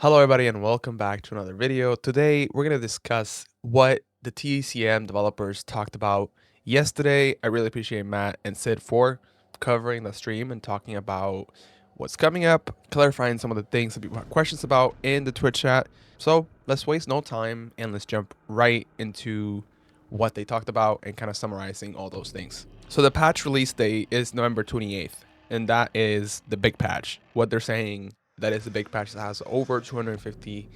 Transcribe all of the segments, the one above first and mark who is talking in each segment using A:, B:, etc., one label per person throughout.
A: Hello everybody and welcome back to another video. Today we're going to discuss what the TCM developers talked about yesterday. I really appreciate Matt and Sid for covering the stream and talking about what's coming up, clarifying some of the things that people have questions about in the Twitch chat. So let's waste no time and let's jump right into what they talked about and kind of summarizing all those things. So the patch release date is November 28th, and that is the big patch. What they're saying, that is the big patch that has over 250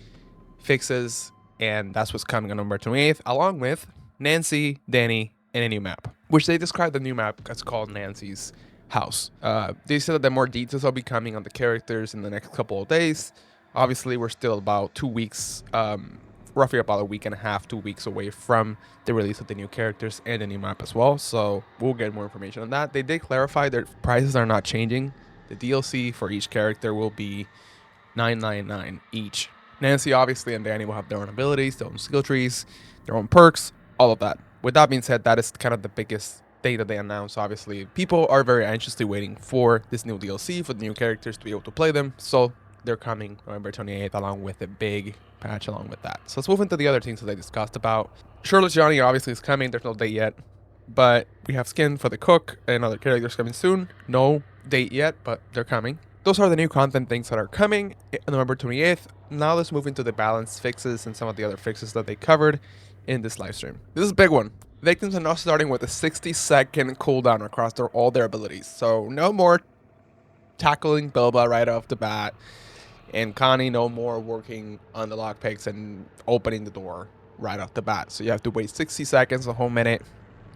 A: fixes, and that's what's coming on November 28th, along with Nancy, Danny, and a new map, which they described the new map as called Nancy's House. They said that more details will be coming on the characters in the next couple of days. Obviously, we're still about 2 weeks, roughly about a week and a half, 2 weeks away from the release of the new characters and the new map as well. So we'll get more information on that. They did clarify their prices are not changing. The DLC for each character will be $9.99 each. Nancy, obviously, and Danny will have their own abilities, their own skill trees, their own perks, all of that. With that being said, that is kind of the biggest thing that they announced. Obviously, people are very anxiously waiting for this new DLC, for the new characters to be able to play them. So they're coming November 28th along with a big patch along with that. So let's move into the other things that they discussed about. Shirtless Johnny obviously is coming. There's no date yet, but we have skin for the cook and other characters coming soon. No date yet, but they're coming. Those are the new content things that are coming on November 28th. Now let's move into the balance fixes and some of the other fixes that they covered in this live stream. This is a big one. Victims are now starting with a 60-second cooldown across all their abilities. So no more tackling Bilba right off the bat. And Connie no more working on the lockpicks and opening the door right off the bat. So you have to wait 60 seconds, a whole minute,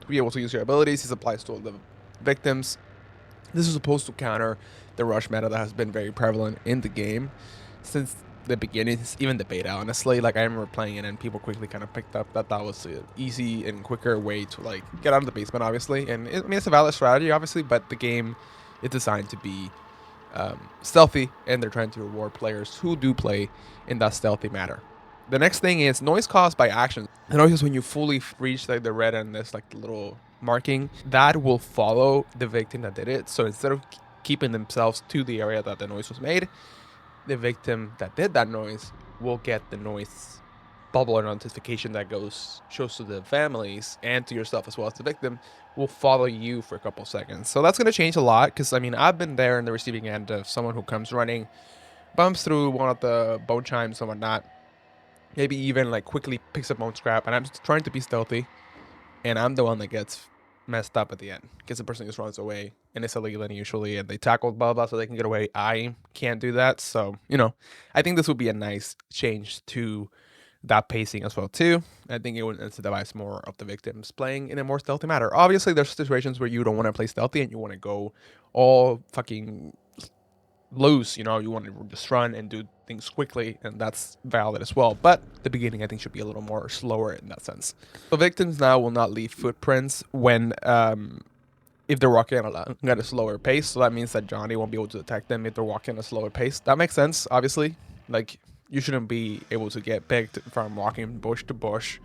A: to be able to use your abilities. This applies to all the victims. This is supposed to counter the rush meta that has been very prevalent in the game since the beginning, even the beta, honestly. Like, I remember playing it and people quickly kind of picked up that was an easy and quicker way to, like, get out of the basement, obviously. And I mean, it's a valid strategy, obviously, but the game is designed to be stealthy, and they're trying to reward players who do play in that stealthy manner. The next thing is noise caused by action. The noise is when you fully reach like the red and this like the little marking that will follow the victim that did it. So instead of keeping themselves to the area that the noise was made, the victim that did that noise will get the noise bubble or notification that shows to the families and to yourself as well as the victim, will follow you for a couple seconds. So that's going to change a lot, because I mean, I've been there in the receiving end of someone who comes running, bumps through one of the bone chimes and whatnot, maybe even like quickly picks up bone scrap, and I'm just trying to be stealthy, and I'm the one that gets messed up at the end because the person just runs away, and it's illegal usually, and they tackle blah blah so they can get away. I can't do that. So, you know, I think this would be a nice change to that pacing as well too. I think it would incentivize more of the victims playing in a more stealthy manner. Obviously, there's situations where you don't want to play stealthy and you want to go all fucking loose, you know, you want to just run and do things quickly, and that's valid as well. But the beginning, I think, should be a little more slower in that sense. So victims now will not leave footprints when if they're walking at a slower pace. So that means that Johnny won't be able to detect them if they're walking at a slower pace. That makes sense, obviously. Like, you shouldn't be able to get picked from walking bush to bush,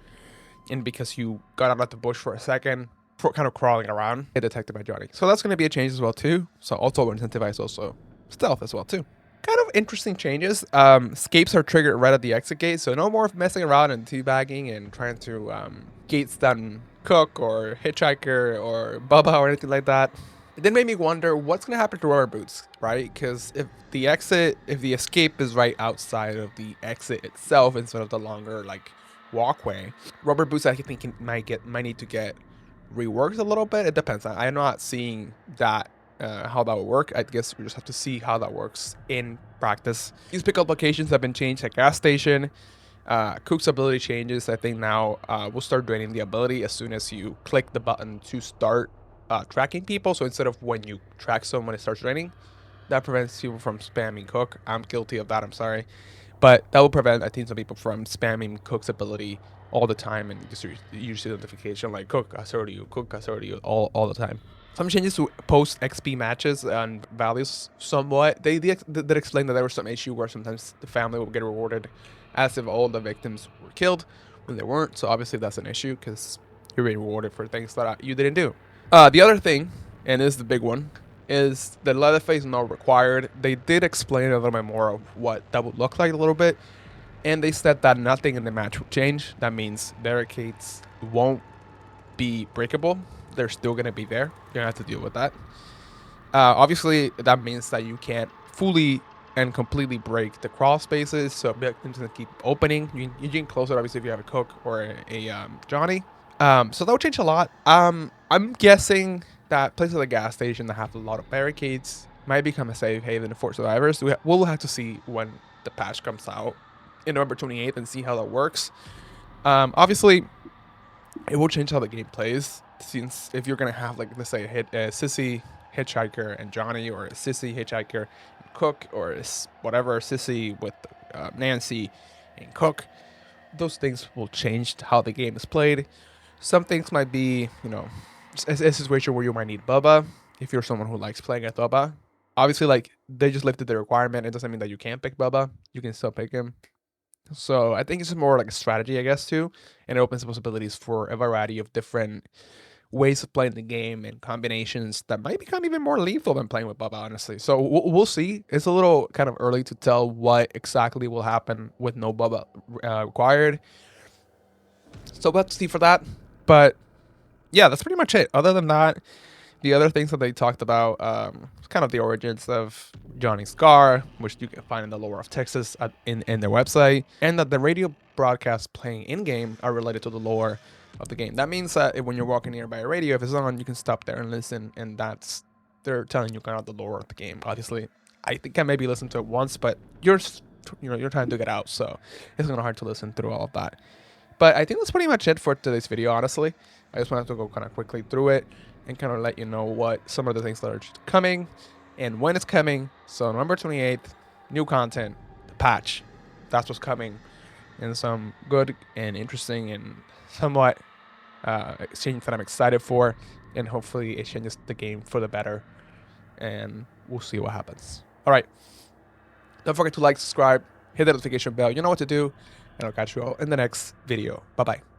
A: and because you got out of the bush for a second, for kind of crawling around, get detected by Johnny. So that's going to be a change as well too. So also incentivize also stealth as well too. Kind of interesting changes. Escapes are triggered right at the exit gate, so no more messing around and teabagging and trying to gate stun Cook or Hitchhiker or Bubba or anything like that. It then made me wonder what's gonna happen to rubber boots, right? Because if the escape is right outside of the exit itself instead of the longer like walkway, rubber boots I think might need to get reworked a little bit. It depends. I'm not seeing that how that would work. I guess we just have to see how that works in practice. These pickup locations have been changed at gas station. Cook's ability changes. I think now we'll start draining the ability as soon as you click the button to start tracking people. So instead of when you track someone, it starts draining. That prevents people from spamming Cook. I'm guilty of that, I'm sorry. But that will prevent, I think, some people from spamming Cook's ability all the time and just use notification like Cook, I heard you, Cook, I heard you all the time. Some changes to post XP matches and values somewhat. They did explain that there was some issue where sometimes the family will get rewarded as if all the victims were killed when they weren't. So obviously that's an issue because you're being rewarded for things that you didn't do. The other thing, and this is the big one, is the Leatherface not required. They did explain a little bit more of what that would look like a little bit, and they said that nothing in the match will change. That means barricades won't be breakable. They're still going to be there. You're going to have to deal with that. Obviously, that means that you can't fully and completely break the crawl spaces, so victims can keep opening. You can close it, obviously, if you have a Cook or a Johnny. So that will change a lot. I'm guessing that places like a gas station that have a lot of barricades might become a safe haven for survivors. We'll have to see when the patch comes out in November 28th and see how that works. Obviously, it will change how the game plays, since if you're going to have, like, let's say, a Sissy, Hitchhiker, and Johnny, or a Sissy, Hitchhiker, and Cook, or whatever, Sissy with Nancy and Cook, those things will change how the game is played. Some things might be, a situation where you might need Bubba, if you're someone who likes playing at Bubba. Obviously, like, they just lifted the requirement. It doesn't mean that you can't pick Bubba. You can still pick him. So I think it's more like a strategy, I guess, too. And it opens the possibilities for a variety of different ways of playing the game and combinations that might become even more lethal than playing with Bubba, honestly. So we'll see. It's a little kind of early to tell what exactly will happen with no Bubba required. So we'll have to see for that. But yeah, that's pretty much it. Other than that, the other things that they talked about, kind of the origins of Johnny Scar, which you can find in the lore of Texas in their website, and that the radio broadcasts playing in-game are related to the lore of the game. That means that when you're walking nearby a radio, if it's on, you can stop there and listen, and they're telling you kind of the lore of the game. Obviously, I think I maybe listened to it once, but you're trying to get out, so it's kind of hard to listen through all of that. But I think that's pretty much it for today's video, honestly. I just wanted to go kind of quickly through it and kind of let you know what some of the things that are coming and when it's coming. So November 28th, new content, the patch. That's what's coming. And some good and interesting and somewhat changes that I'm excited for. And hopefully it changes the game for the better. And we'll see what happens. All right. Don't forget to like, subscribe, hit the notification bell. You know what to do. And I'll catch you all in the next video. Bye-bye.